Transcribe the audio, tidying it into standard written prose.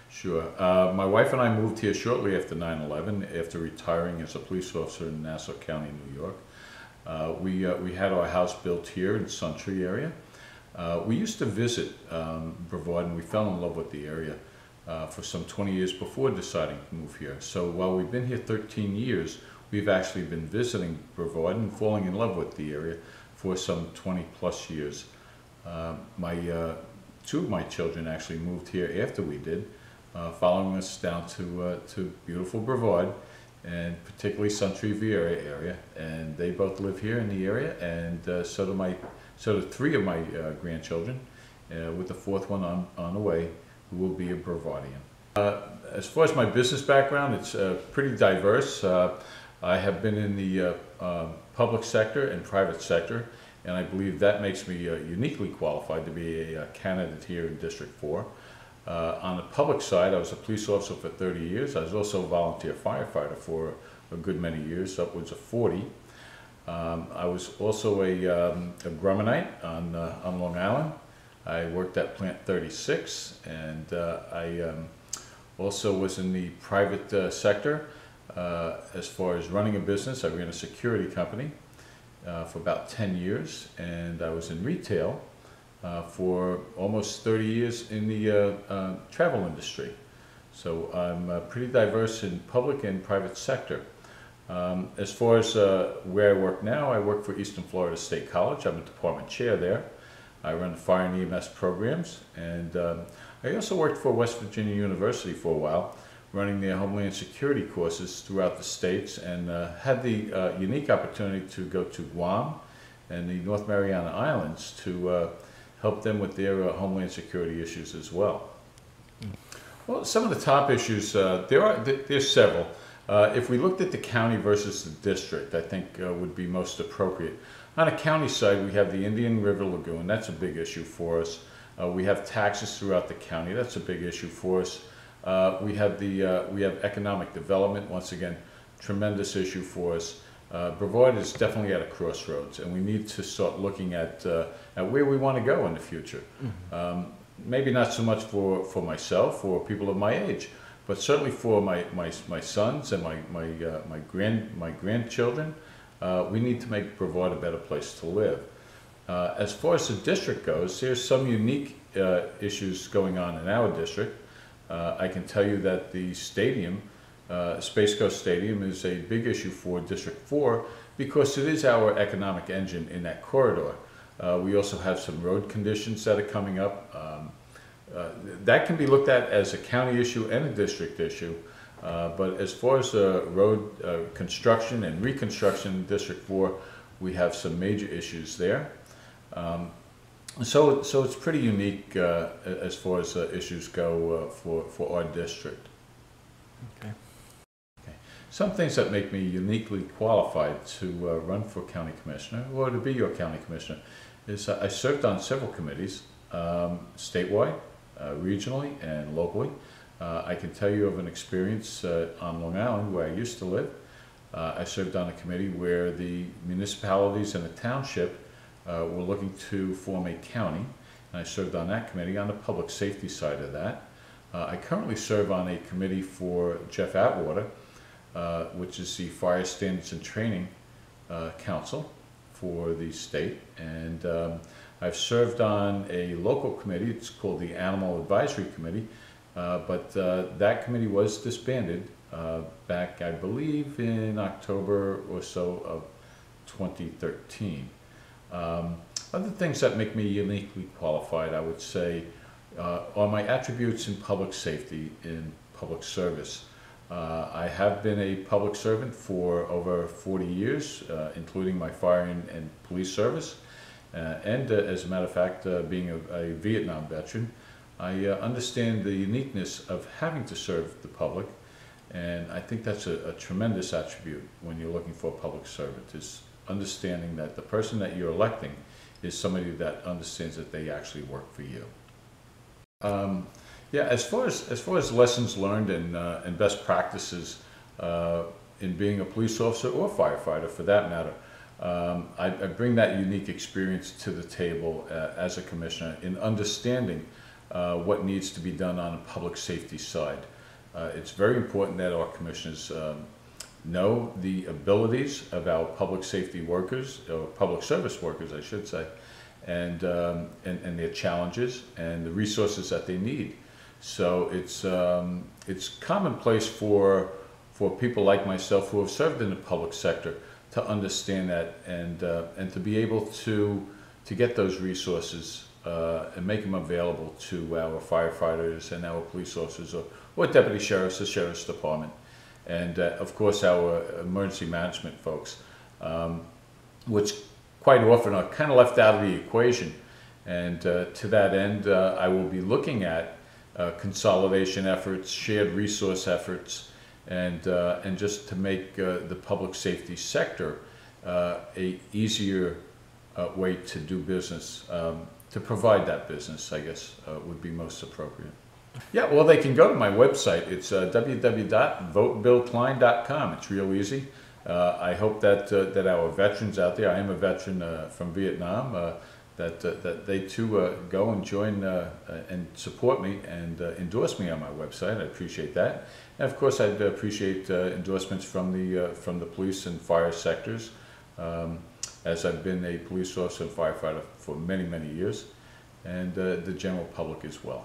Sure. My wife and I moved here shortly after 9/11, after retiring as a police officer in Nassau County, New York. We had our house built here in Suntree area. We used to visit Brevard, and we fell in love with the area for some 20 years before deciding to move here. So while we've been here 13 years, we've actually been visiting Brevard and falling in love with the area for some 20 plus years. Two of my children actually moved here after we did, following us down to beautiful Brevard, and particularly Suntree, Viera area, and they both live here in the area, and so do three of my grandchildren, with the fourth one on the way, who will be a Brevardian. As far as my business background, it's pretty diverse. I have been in the public sector and private sector, and I believe that makes me uniquely qualified to be a candidate here in District 4. On the public side, I was a police officer for 30 years. I was also a volunteer firefighter for a good many years, upwards of 40. I was also a Grummanite on Long Island. I worked at Plant 36, and I also was in the private sector. As far as running a business, I ran a security company for about 10 years, and I was in retail for almost 30 years in the travel industry. So I'm pretty diverse in public and private sector. As far as where I work now, I work for Eastern Florida State College. I'm a department chair there. I run the fire and EMS programs, and I also worked for West Virginia University for a while, running their Homeland Security courses throughout the states, and had the unique opportunity to go to Guam and the North Mariana Islands to help them with their Homeland Security issues as well. Well, some of the top issues, there's several. If we looked at the county versus the district, I think would be most appropriate. On a county side, we have the Indian River Lagoon. That's a big issue for us. We have taxes throughout the county. That's a big issue for us. We have economic development. Once again, tremendous issue for us. Brevard is definitely at a crossroads, and we need to start looking at where we want to go in the future. Mm-hmm. Maybe not so much for myself or people of my age, but certainly for my sons and my grandchildren. We need to make Brevard a better place to live. As far as the district goes, there's some unique issues going on in our district. I can tell you that the stadium, Space Coast Stadium, is a big issue for District 4 because it is our economic engine in that corridor. We also have some road conditions that are coming up. That can be looked at as a county issue and a district issue. But as far as road construction and reconstruction in District 4, we have some major issues there. So it's pretty unique as far as issues go for our district. Okay. Some things that make me uniquely qualified to run for county commissioner, or to be your county commissioner, is I served on several committees, statewide, regionally, and locally. I can tell you of an experience on Long Island, where I used to live. I served on a committee where the municipalities and the township were looking to form a county, and I served on that committee on the public safety side of that. I currently serve on a committee for Jeff Atwater, which is the Fire Standards and Training Council for the state, and I've served on a local committee. It's called the Animal Advisory Committee, but that committee was disbanded back, I believe, in October or so of 2013. Other things that make me uniquely qualified, I would say, are my attributes in public safety, in public service. I have been a public servant for over 40 years, including my fire and police service. And as a matter of fact, being a Vietnam veteran, I understand the uniqueness of having to serve the public, and I think that's a tremendous attribute when you're looking for a public servant, is understanding that the person that you're electing is somebody that understands that they actually work for you. Yeah, as far as lessons learned and best practices in being a police officer or firefighter, for that matter, I bring that unique experience to the table as a commissioner in understanding what needs to be done on the public safety side. It's very important that our commissioners know the abilities of our public safety workers, or public service workers, I should say, and their challenges and the resources that they need. So it's commonplace for people like myself who have served in the public sector to understand that and to be able to get those resources and make them available to our firefighters and our police officers or deputy sheriffs, the sheriff's department, and of course our emergency management folks, which quite often are kind of left out of the equation. And to that end, I will be looking at consolidation efforts, shared resource efforts, and just to make the public safety sector a easier way to do business, to provide that business, I guess, would be most appropriate. Yeah, well, they can go to my website. It's www.votebillklein.com. It's real easy. I hope that our veterans out there, I am a veteran from Vietnam, that they too go and join and support me and endorse me on my website. I appreciate that. And of course, I'd appreciate endorsements from the police and fire sectors, as I've been a police officer and firefighter for many, many years, and the general public as well.